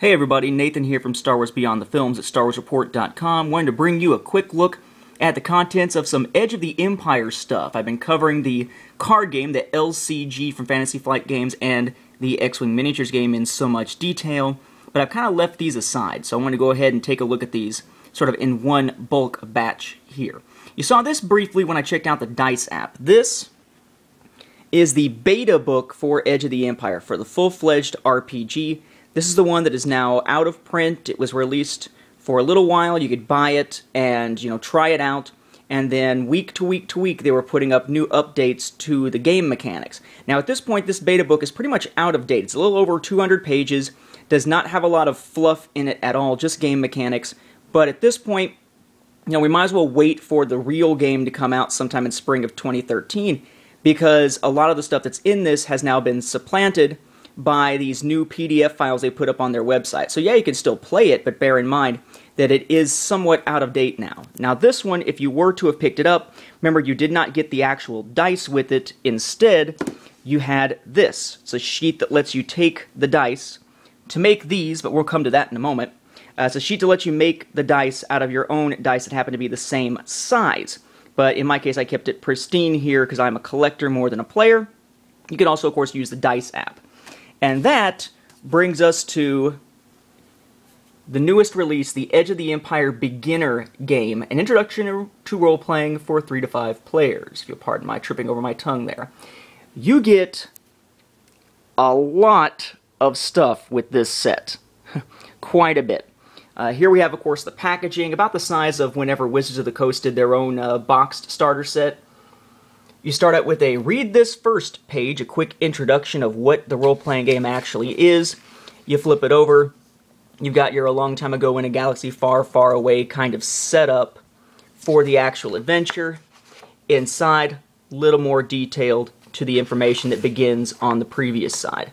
Hey everybody, Nathan here from Star Wars Beyond the Films at StarWarsReport.com. Wanted to bring you a quick look at the contents of some Edge of the Empire stuff. I've been covering the card game, the LCG from Fantasy Flight Games, and the X-Wing Miniatures game in so much detail, but I've kind of left these aside, so I want to go ahead and take a look at these sort of in one bulk batch here. You saw this briefly when I checked out the DICE app. This is the beta book for Edge of the Empire, for the full-fledged RPG. This is the one that is now out of print. It was released for a little while. You could buy it and, try it out. And then week to week to week, they were putting up new updates to the game mechanics. Now, at this point, this beta book is pretty much out of date. It's a little over 200 pages, does not have a lot of fluff in it at all, just game mechanics. But at this point, we might as well wait for the real game to come out sometime in spring of 2013, because a lot of the stuff that's in this has now been supplanted by these new PDF files they put up on their website. So yeah, you can still play it, but bear in mind that it is somewhat out of date now. Now this one, if you were to have picked it up, remember you did not get the actual dice with it. Instead, you had this. It's a sheet that lets you take the dice to make these, but we'll come to that in a moment. It's a sheet to let you make the dice out of your own dice that happen to be the same size. But in my case, I kept it pristine here because I'm a collector more than a player. You can also, of course, use the DICE app. And that brings us to the newest release, the Edge of the Empire Beginner game, an introduction to role-playing for 3 to 5 players. If you'll pardon my tripping over my tongue there. You get a lot of stuff with this set. Quite a bit. Here we have, of course, the packaging, about the size of whenever Wizards of the Coast did their own boxed starter set. You start out with a read this first page, a quick introduction of what the role-playing game actually is. You flip it over, you've got your a long time ago in a galaxy far, far away kind of setup for the actual adventure. Inside, a little more detailed to the information that begins on the previous side.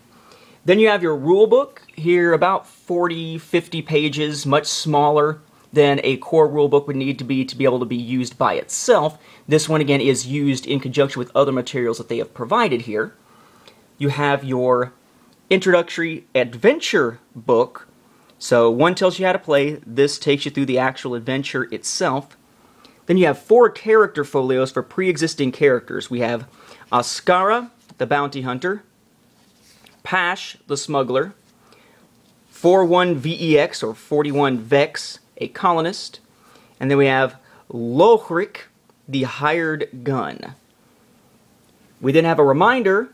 Then you have your rulebook, here about 40, 50 pages, much smaller than a core rulebook would need to be able to be used by itself. This one, again, is used in conjunction with other materials that they have provided here. You have your introductory adventure book. So one tells you how to play, this takes you through the actual adventure itself. Then you have 4 character folios for pre-existing characters. We have Askara, the bounty hunter, Pash, the smuggler, 41 VEX, or 41 Vex, a colonist, and then we have Lothric, the hired gun. We then have a reminder,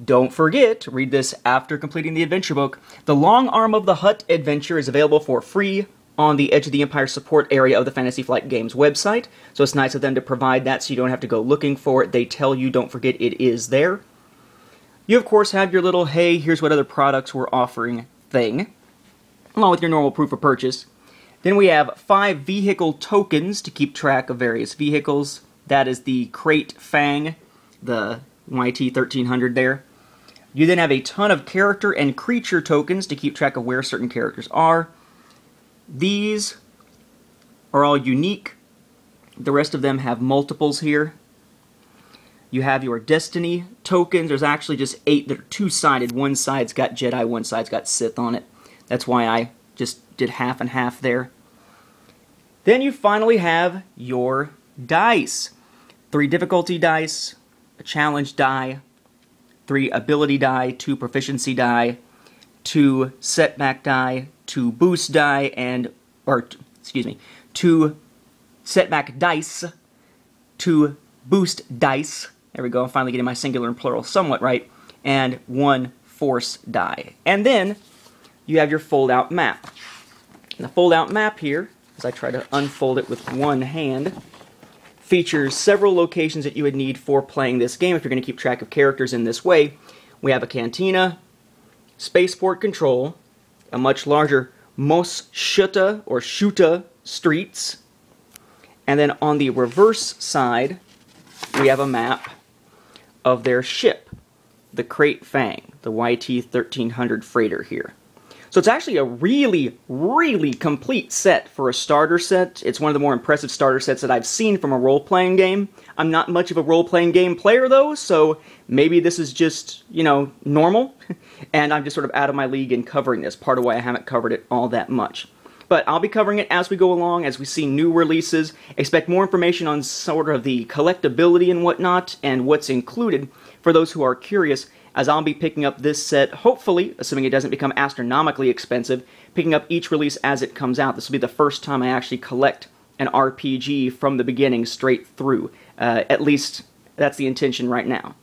don't forget, read this after completing the adventure book, the Long Arm of the Hutt adventure is available for free on the Edge of the Empire support area of the Fantasy Flight Games website, so it's nice of them to provide that so you don't have to go looking for it. They tell you, don't forget, it is there. You, of course, have your little, hey, here's what other products we're offering thing, along with your normal proof of purchase. Then we have 5 vehicle tokens to keep track of various vehicles. That is the Krayt Fang, the YT-1300 there. You then have a ton of character and creature tokens to keep track of where certain characters are. These are all unique. The rest of them have multiples here. You have your Destiny tokens. There's actually just 8 that are two-sided. One side's got Jedi, one side's got Sith on it. That's why I just did half and half there. Then you finally have your dice. 3 difficulty dice, a challenge die, 3 ability die, 2 proficiency die, 2 setback die, 2 boost die, and, 2 setback dice, 2 boost dice, there we go, I'm finally getting my singular and plural somewhat right, and 1 force die. And then you have your fold-out map. And the fold-out map here, as I try to unfold it with one hand, features several locations that you would need for playing this game if you're going to keep track of characters in this way. We have a cantina, spaceport control, a much larger Mos Shuta or Shuta streets, and then on the reverse side, we have a map of their ship, the Krayt Fang, the YT-1300 freighter here. So it's actually a really, really complete set for a starter set. It's one of the more impressive starter sets that I've seen from a role-playing game. I'm not much of a role-playing game player, though, so maybe this is just, you know, normal, and I'm just sort of out of my league in covering this, part of why I haven't covered it all that much. But I'll be covering it as we go along, as we see new releases. Expect more information on sort of the collectability and whatnot, and what's included for those who are curious, as I'll be picking up this set, hopefully, assuming it doesn't become astronomically expensive, picking up each release as it comes out. This will be the first time I actually collect an RPG from the beginning straight through. At least, that's the intention right now.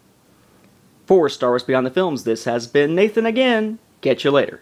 For Star Wars Beyond the Films, this has been Nathan again. Catch you later.